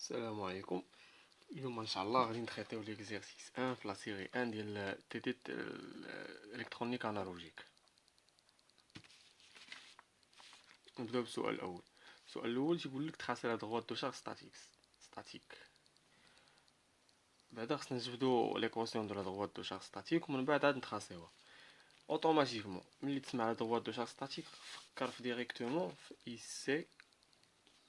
السلام عليكم. اليوم ان شاء الله غادي نتريطيو ليكزيرسيس 1 في لا سيري 1 ديال تيتيت الالكترونيك انالوجيك. نبداو بالسؤال الاول. السؤال الاول تيقول لك تراسي لا droite دو شارج ستاتيك. بعدا خصنا نجبدو ليكواسيون دو لا droite دو شارج ستاتيك ومن بعد عاد نتراسيوها اوتوماتيكمون. ملي تسمع لا droite دو شارج ستاتيك فكر في ديريكتومون في اي سي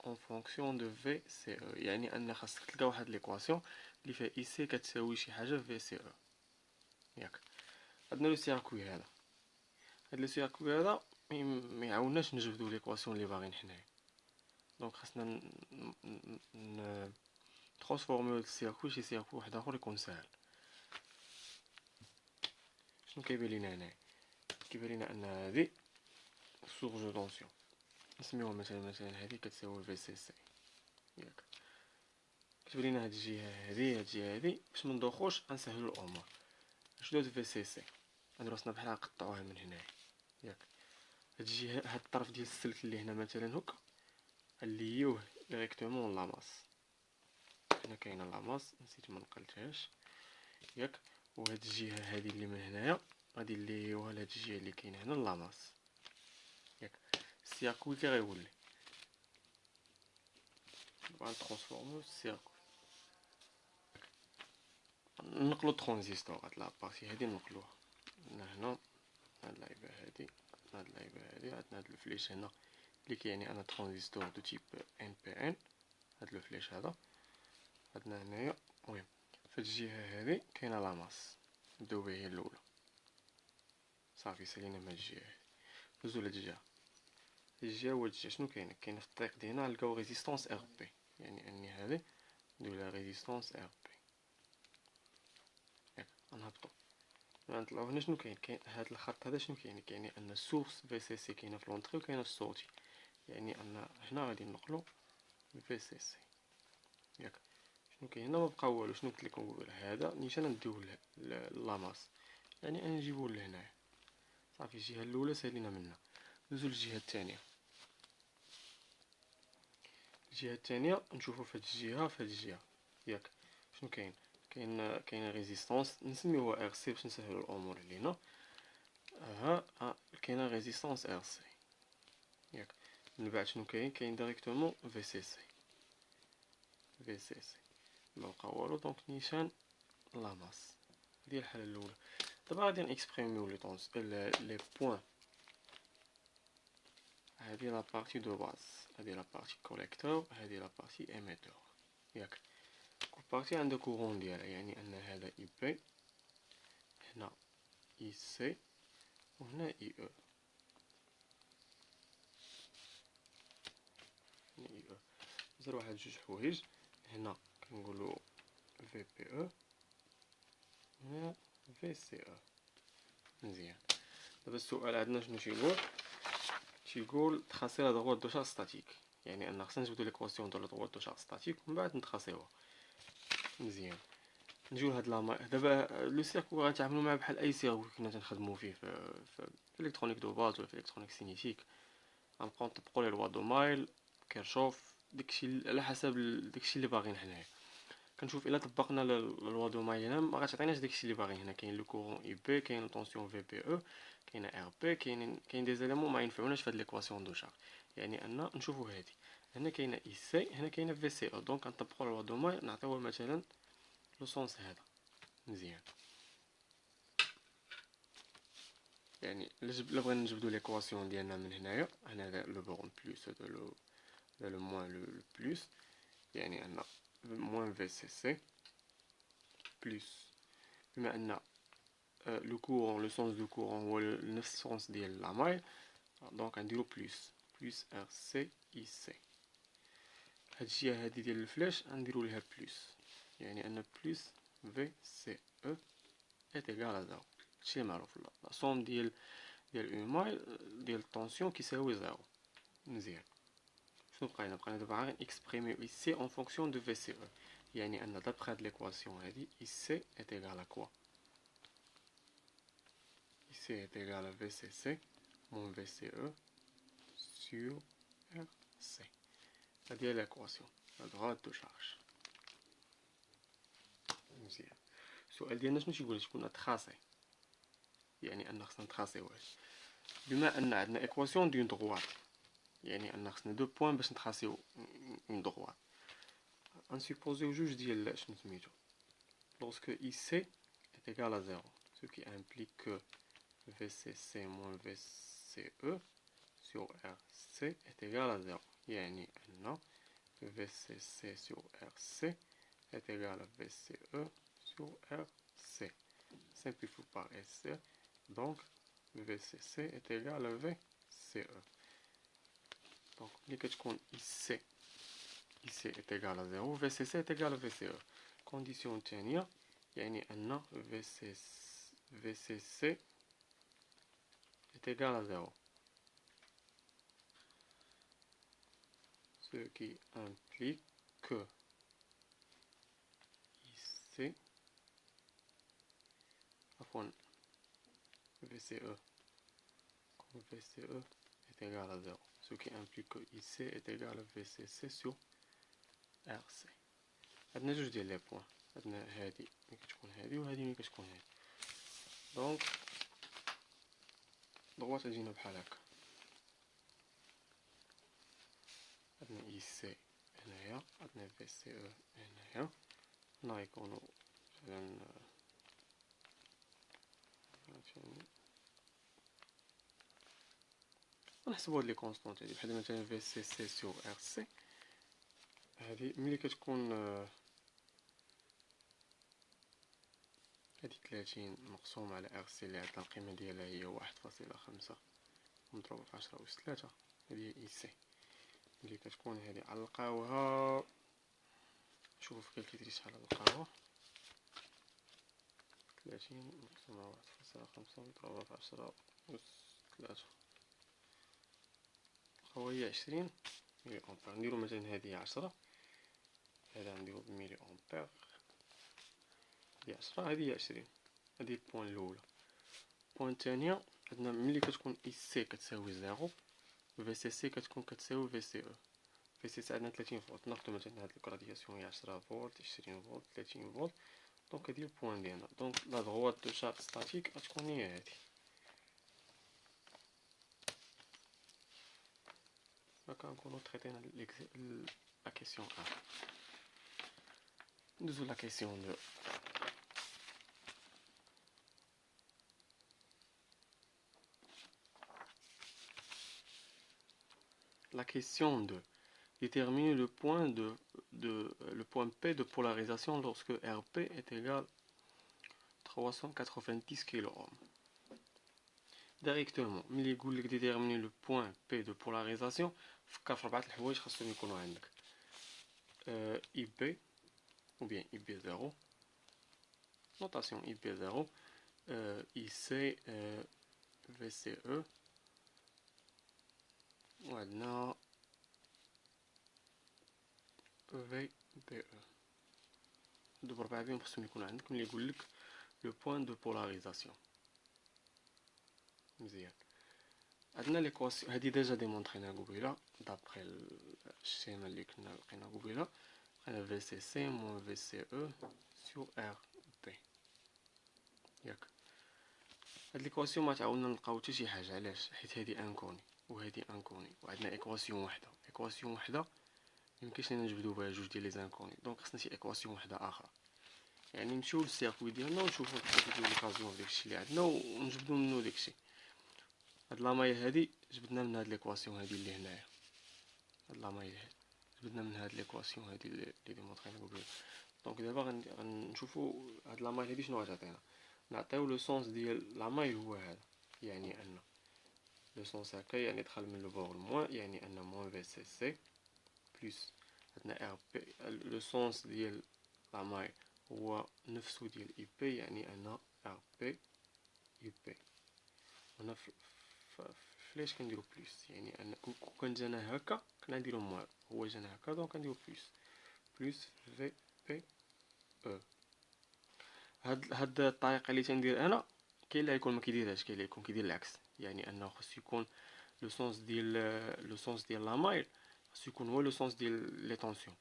en fonction de VCE، يعني ان خاصك تلقى واحد ليكواسيون اللي فيها اي سي كتساوي شي حاجه في سي او. ياك عندنا لو سيركوي هذا، هاد لو سيركوي هذا ما يعاوناش نجبدو ليكواسيون اللي باغيين حنايا، دونك خاصنا ترانسفورميو السيركوي شي سيركوي واحد اخر يكون ساهل. شنو كيبان لينا هنايا؟ كيبان لينا ان هادي سورس دو طونسيون، نسميوها مثلا هادي كتساوي في سي سي. ياك كتبان لينا هاد الجهه هادي هادي باش مندوخوش غنسهلو الامور. شنو هاد في سي سي؟ هاد راسنا بحال نقطعوها من هنايا. ياك هاد الجهه هاد الطرف ديال السلك اللي هنا مثلا هكا نليوه ديريكتومون لاماس. هنا كاينه لاماس نسيت ما نقلتهاش. ياك وهاد الجهه هادي اللي من هنايا غادي نليوها لهاد الجهه اللي كاينه هنا لاماس. ياك السيركوي كي غيولي غنترانسفورميو السيركوي، نقلو الترانزيستور. هاد لابارتي هادي نقلوها هنا هاد اللعيبه هادي، هاد اللعيبه هادي عندنا هاد الفليش هنا اللي كيعني انا ترانزيستور دو تيب ان بي ان. هاد الفليش هذا عندنا هنايا. المهم في الجهه هذه كاينه لاماس، نبداو بها هي الاولى. صافي سالينا من هاد الجهه هادي ندوزو لهاد الجهه. الجهه هو الجهه شنو كاينه في الطريق ديالنا نلقاو ريزيستونس ار بي، يعني اني هذه ندير لها ريزيستونس ار بي. ياك غنهبطو غنطلعو هنا. شنو كاين هاد الخط هذا شنو كاين ان السورس في سي سي كاينه في لونطري وكاينه في السورتي، يعني ان هنا غادي نقلو في سي سي. ياك شنو كاين هنا؟ ما بقى والو. شنو قلت لكم نقول هذا نيشان نديوه لاماس، يعني نجيبوه لهنايا. صافي الجهه الاولى سالينا منها. ندوزو للجهه الثانيه. الجهه الثانيه نشوفو في هاد الجهه في هاد الجهه. ياك شنو كاين ريزيستونس نسميوها ار سي باش نسهلو الامور علينا. كاينه ريزيستونس ار سي. ياك من بعد شنو كاين ديريكتومون في سي سي. في سي سي ما بقى والو، دونك نيشان لاماس. هادي الحاله الاولى. دابا غادي نيكسبريميو لي بوين. هادي لا بارتي دو باز، هادي لا بارتي كوليكتور، هادي لا بارتي ايميتور. ياك كل بارتي عندها كورون ديالها، يعني ان هذا اي بي، هنا اي سي، وهنا اي او. هنا اي او زير واحد جوج حوايج. هنا كنقولو في بي او، هنا في سي او. مزيان. دابا السؤال عندنا شنو تيقول تراسي لا droite دو شارج ستاتيك، يعني ان خصنا نجبدو ليكواسيون دو لا droite دو شارج ستاتيك ومن بعد نتراسيوها. مزيان نجيو لهاد لاما. دابا لو سيركو غنتعاملو معاه بحال اي سيركو كنا تنخدمو فيه في الالكترونيك دو باز ولا في الالكترونيك سينيتيك. غنبقاو نطبقو لي لوا دو مايل كيرشوف، داكشي على حسب داكشي اللي باغيين حنايا. كنشوف الا طبقنا لوا دو مايل هنا ما غاتعطيناش داكشي اللي باغيين. هنا كاين لو كورون اي بي، كاين لو طونسيون في بي او، كاين ار بي، كاين دي زيليمون ما ينفعوناش في هاد ليكواسيون دو شارج. يعني ان نشوفو هادي هنا كاينه اي سي، هنا كاينه في سي او، دونك غنطبقو لوا دو مايل نعطيوه مثلا لو سونس هذا. مزيان. يعني الا بغينا نجبدو ليكواسيون ديالنا من هنايا، هنا لو بورون بلس هذا لو موان لو بلس، يعني ان موان في سي سي بلس، بما ان لو كورون لو سونس دو كورون هو نفس السونس ديال لا مايل، دونك غنديرو بلس ار سي اي سي. هاد الجهه هادي ديال الفلاش غنديرو ليها بلس، يعني ان بلس في سي او est égal à 0. هادشي معروف. لا سوم ديال اون مايل ديال الطونسيون كيساوي 0. مزيان. شنو بقينا دابا غير اكسبريميو ايسي اون فونكسيون دو في سي او، يعني ان دابخي هاد ليكواسيون هادي ايسي est égal à quoi؟ ici est égal à VCC moins VCE sur RC. هادي هي l'équation la droite de charge. مزيان. السؤال ديالنا شنو تيقول؟ تكون تراسي، يعني ان خصنا نتراسيوه. بما ان عندنا ايكواسيون دون دغوات، يعني ان خصنا دو بوين باش نتراسيو اون دغوات. غنسيبوزيو جوج ديال شنو سميتو lorsque IC est égal à 0, ce qui implique que VCC moins VCE sur RC est égal à 0. يعني أن VCC sur RC est égal à VCE sur RC. Simplifie par SC, donc VCC est égal à VCE. Donc, ملي كتكون IC est égal à 0, VCC est égal à VCE. Condition الثانية يعني أن VCC est égal à 0. Ce qui implique que IC, VCE est égal à 0. Ce qui implique que IC est égal à VCC sur RC. عندنا جوج ديال لي بوين، عندنا هادي ملي كتكون هادي وهادي ملي كتكون هادي. دونك دغوات تجينا بحال هكا، عندنا اي سي هنايا، عندنا في سي او هنايا، هنا غيكونو مثلا نحسبو هاد لي كونستونت هادي، بحال مثلا في سي سي سور ار سي، هادي ملي كتكون هادي 30 مقسوم على ار سي اللي عندنا القيمة ديالها هي 1.5 مضروبة في 10 أس 3، هادي هي اي سي. ملي كتكون هادي علقاوها، نشوفو في كالكيتريس شحال علقاوها، 30 مقسوم على 1.5 مضروبة في 10 أس 3 هي 20 ملي أمبير. نديرو مثلا هادي هي 10، هذا نديرو بميلي أمبير، هادي 10 هادي هي 20. هادي البوان الأولى. البوان الثانية عندنا ملي كتكون إي سي كتساوي 0، في سي سي كتكون كتساوي في سي او. في سي سي عندنا 30 فولت، ناخدو مثلا هاد الكرادياسيون هي 10 فولت، 20 فولت، 30 فولت. دونك هادي البوان ديالنا. دونك لا دغوات دو شارج ستاتيك غتكون هي هادي. هاكا نكونو تريتينا لا كيسيون 1. ندوزو لا كيسيون 2. La question 2. Déterminer le point le point P de polarisation lorsque RP est égal à 390 kΩ. Directement, ملي يقول لك déterminer le point P de polarisation، فكر في 4 الحوايج خاصهم يكونوا عندك. IB ou bien IB0, notation IB0, IC, VCE, وعندنا VBE. هادو بربعة بهم خصهم يكونوا عندك ملي يقول لك لو بوين دو بولاريزاسيون. مزيان. عندنا ليكواسيون هادي ديجا ديمونطرينا قبيله دابخي الشيما اللي كنا لقينا قبيله، لقينا في سي سي موان في سي او سور ار بي. ياك هاد ليكواسيون ما تعاوننا نلقاو حتى شي حاجه، علاش؟ حيت هادي انكوني وهادي انكوني، وعندنا ايكواسيون وحده ميمكنش لينا نجبدو بها جوج ديال لي زانكوني. دونك خصنا شي ايكواسيون وحده اخرى، يعني نمشيو للسيركوي ديالنا ونشوفو كيفاش ليكازيون في داكشي اللي عندنا ونجبدو منو داكشي. هاد لامايل هادي جبدنا من هاد ليكواسيون هادي اللي هنايا، هاد لامايل هادي جبدنا من هاد ليكواسيون هادي اللي ديمونطرينا قبيله. دونك دابا غنشوفو هاد لامايل هادي شنو غتعطينا. نعطيو لو سونس ديال لامايل هو هذا، يعني ان لو سونس هكا يعني دخل من البور الموان، يعني ان موان في سي سي بلس عندنا ار بي. لو سونس ديال لامايل هو نفسه ديال اي بي، يعني ان ار بي يو بي. هنا فلاش كنديرو بلس، يعني ان كون كان جانا هكا كنا نديرو موان، هو جانا هكا دونك كنديرو بلس في بي او. هاد الطريقه اللي تندير انا كاين اللي يكون ما كيديرهاش، كاين اللي يكون كيدير العكس، يعني انه خص يكون لو سونس ديال لامايل خص يكون هو لو سونس ديال لي طونسيون.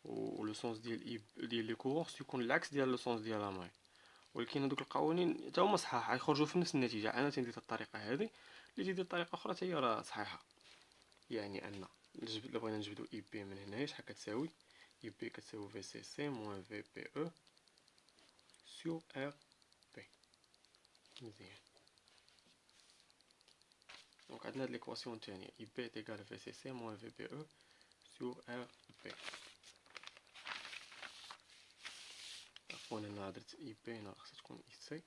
ولو سونس ديال لي كورون خصو يكون العكس ديال لو سونس ديال لا ماي. ولكن هادوك القوانين حتى هما صحاح غيخرجوا في نفس النتيجه. انا تندير الطريقه هذه، اللي تيدير طريقه اخرى حتى هي راه صحيحه. يعني ان الا بغينا نجبدو اي بي من هنايا شحال كتساوي؟ اي بي كتساوي في سي سي موان في بي او سور ار بي. مزيان. دونك عندنا هاد ليكواسيون الثانيه اي بي ايكال في سي سي موان في بي او سور ار بي. عفوا انا درت اي بي هنا خصها تكون اي سي،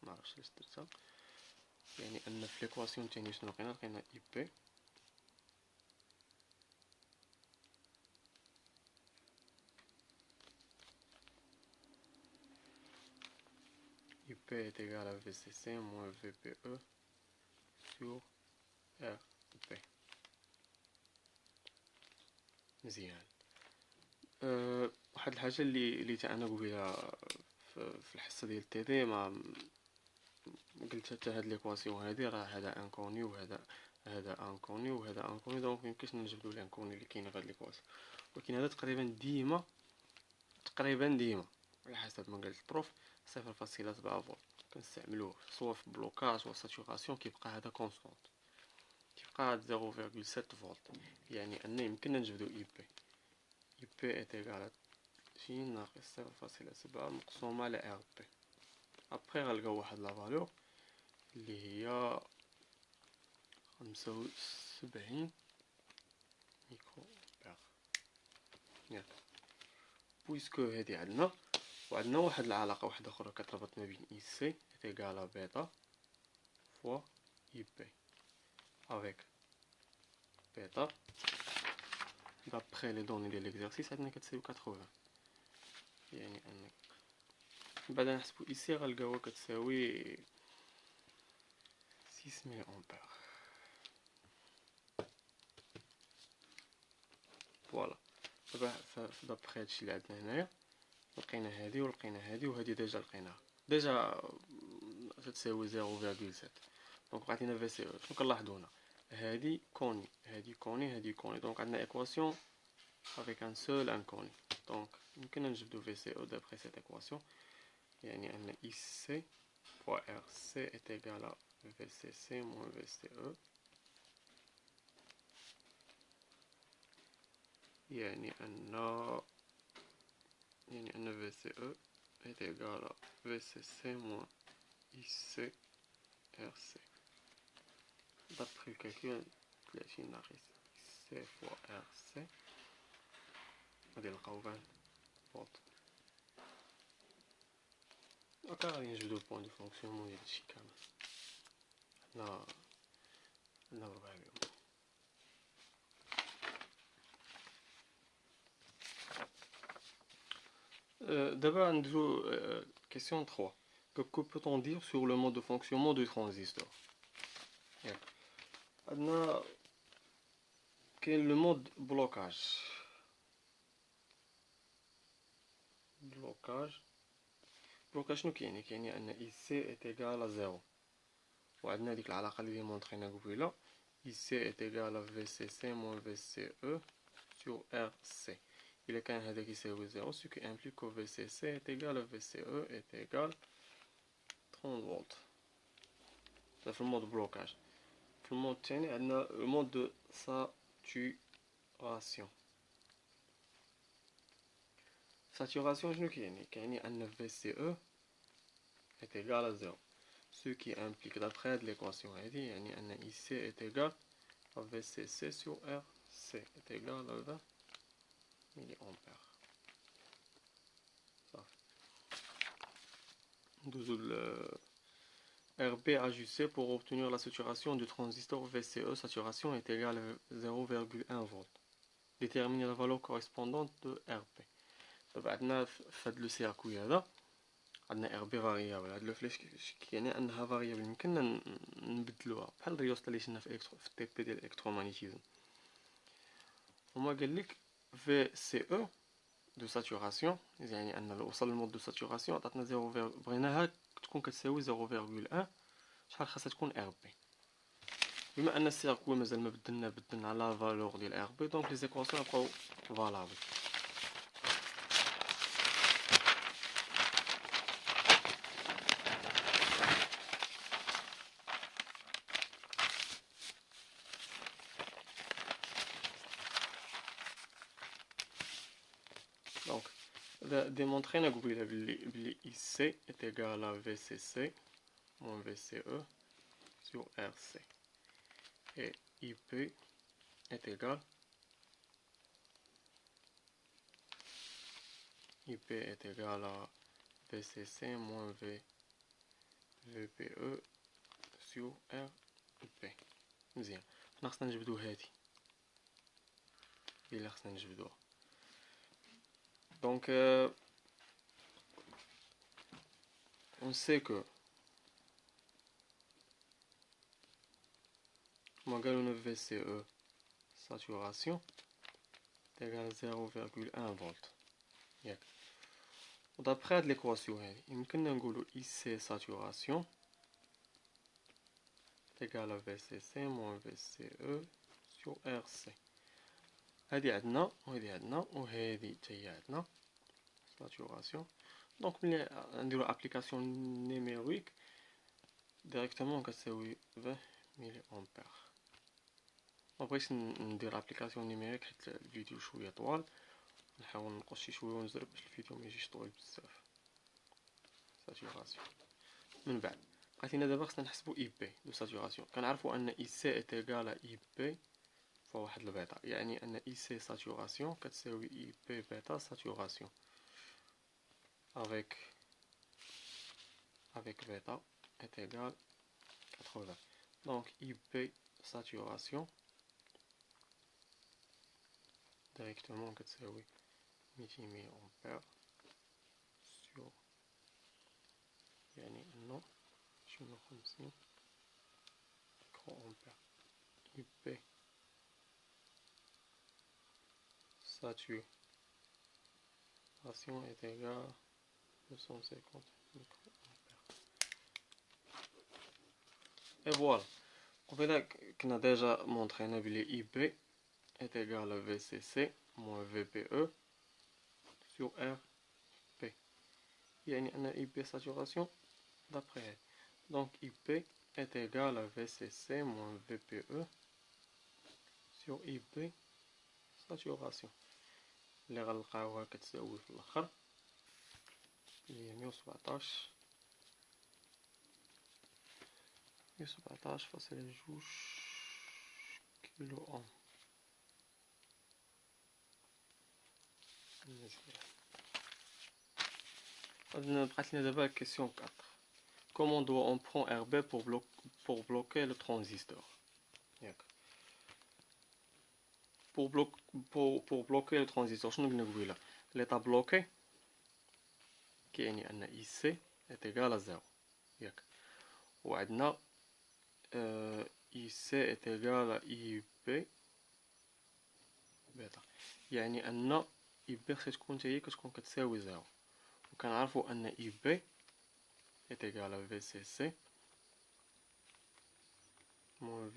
معرفتش علاش درتها. يعني ان في ليكواسيون الثانيه شنو لقينا اي بي اي بي est égal à VCC moins VPE sur RP. مزيان. واحد الحاجه اللي تا انا قبيله في الحصه ديال تي دي ما قلت حتى هاد ليكواسيون هادي راه هذا انكوني وهذا انكوني وهذا انكوني، دونك ميمكنش نجبدو الانكوني اللي كاين في هاد ليكواسيون. ولكن هذا تقريبا ديما على حسب ما قالت البروف 0.7 فولت كنستعملوه سواء في بلوكاج و ساتوراسيون كيبقى هذا كونستانت، كيبقى هاد 0.7 فولت. يعني ان يمكننا نجبدو اي بي. اي بي اتيكال شي ناقص 0.7 مقسومه على ار بي. ابخي غنلقاو واحد لا فالور اللي هي 75 ميكرو امبير. ياك بويسكو هادي عندنا، وعندنا واحد العلاقه واحده اخرى كتربط ما بين اي سي اتيكال بيتا فوا اي بي افيك بيتا d'après les données de l'exercice عندنا كتساوي 80. يعني انك بعد نحسبو ايسي غنلقاوها كتساوي 6000 امبير. فوالا. دابا دابخي هادشي اللي عندنا هنايا لقينا هادي ولقينا هادي وهادي ديجا لقيناها ديجا تتساوي 0.7. دونك بقات لينا في سي او. شنو كنلاحظوا هنا؟ هادي كوني هادي كوني هادي كوني، دونك عندنا ايكواسيون avec un seul inconnu. Donc يمكننا نجبدو VCE d'après cette équation. يعني أن IC fois RC est égal à VCC moins VCE. يعني أن VCE est égal à VCC moins IC RC. D'après le calcul 30 ناقص IC fois RC غادي نلقاو 20 فولت. هاكا غادي نجبدو البوان دو فونكسيونمون ديال هادشي كامل. عندنا ربع بهم. D'abord, question 3. Que peut-on dire sur le mode de fonctionnement du transistor? Quel est le mode blocage? Blocage, يعني أن IC est égal à 0. وعندنا ديك العلاقة اللي مونطرينا قبيلة IC est égal à VCC moins VCE sur RC. إلا كان هذاك يساوي 0 ce qui implique que VCC est égal à VCE est égal 30 فولت. هذا في المود بلوكاج. في المود الثاني عندنا المود دو ساتوراسيون. ساتوراسيون شنو كيعني أن VCE est égal à 0 ce qui implique d'après هاد l'équation هادي يعني أن IC est égal à VCC sur RC est égal à 20 milliampères. RB ajusté pour obtenir la saturation du transistor VCE. Saturation est égale à 0,1 volt. Déterminer la valeur correspondante de RB. دابا عندنا في هاد لو سيركوي هذا عندنا RB فاريابل. هاد لو فلاش كيعني انها فاريابل يمكننا نبدلوها بحال الريوستا اللي شفنا في التي بي ديال الالكترومغنيتيزم. وما قال لك VCE دو ساتوراسيون يعني ان وصل للمود دو ساتوراسيون عطاتنا 0. بغيناها تكون كتساوي 0.1. شحال خاصها تكون ار بي؟ بما ان السيركوي مازال ما بدلنا على لا فالور ديال ار بي دونك لي زيكواسيون بقاو فالابل. Donc, démontrer que IC est égal à VCC moins VCE sur RC. Et IP est égal à VCC moins VPE sur RP. مزيان. حنا خصنا نجبدو هادي هي اللي خصنا نجبدوها. Donc on sait que قالوا VCE saturation est égal à 0,1 volts. D'après l'équation هذه يمكننا نقولوا IC saturation est égal à VCC moins VCE sur RC. هذه عندنا وهذه عندنا وهذه حتى هي عندنا saturation. دونك ملي نديرو ابليكاسيون نيميريك ديريكتومون كتساوي 20 ملي امبير. مبغيتش ندير ابليكاسيون نيميريك حيت الفيديو شويه طوال، نحاول نقص شي شويه ونزرب باش الفيديو ميجيش طويل بزاف. ساتوراسيون من بعد بقات لينا دابا خصنا نحسبو اي بي دو ساتوراسيون. كنعرفو ان اي سي ايت ايغال اي بي فواحد البيتا، يعني ان اي سي ساتوراسيون كتساوي اي بي بيتا ساتوراسيون avec bêta est égal à 80. Donc IP saturation directement que c'est 200 mA sur يعني انه 250 microampères. IP saturation est égal à 250 microampères. Et voilà. On a déjà montré que IP est égal à VCC moins VPE sur RP. Il y a une IP saturation d'après. Donc IP est égal à VCC moins VPE sur IP saturation. اللي غنلقاوها كتساوي في الاخر هي 117.2 كيلو اوم. بقات لنا دابا question 4. Comment doit-on prendre RB pour bloquer le transistor? Pour bloquer le transistor, شنو قلنا قبيله؟ l'état bloqué كيعني ان IC est égal à 0 ياك، وعندنا IC est égal à IP بيتا، يعني ان IP خصها تكون حتى هي كتكون كتساوي 0. وكنعرفو ان IP est égal à VCC moins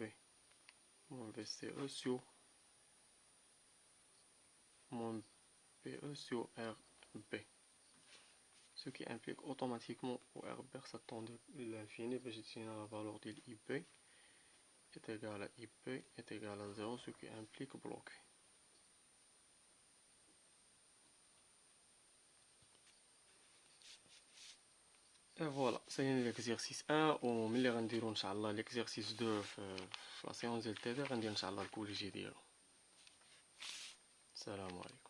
VCE sur moins PE sur RB, ce qui implique automatiquement au RB ça tend de l'infini باش تجينا la valeur de IP est égal à IP est égal à 0, ce qui implique bloqué. Et voilà, c'est l'exercice 1 وملي غنديرو ان شاء الله l'exercice 2 في لا سيونس ديال التالي غندير ان شاء الله الكوليجي ديالو. السلام عليكم.